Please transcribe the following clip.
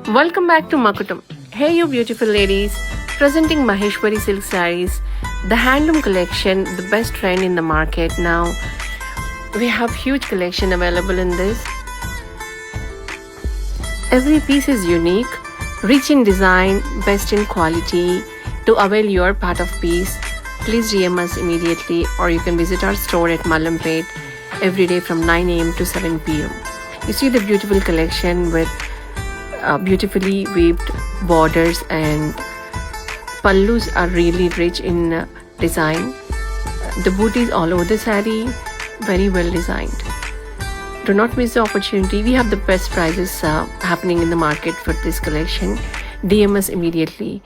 Welcome back to Makutam. Hey you beautiful ladies, presenting Maheshwari silk sarees, the handloom collection, the best trend in the market now. We have huge collection available in this. Every piece is unique, rich in design, best in quality. To avail your part of piece, please DM us immediately or you can visit our store at Malampet every day from 9 a.m. to 7 p.m. You see the beautiful collection with beautifully weaved borders, and pallus are really rich in design. The booties all over the saree, very well designed. Do not miss the opportunity. We have the best prices happening in the market for this collection. DM us immediately.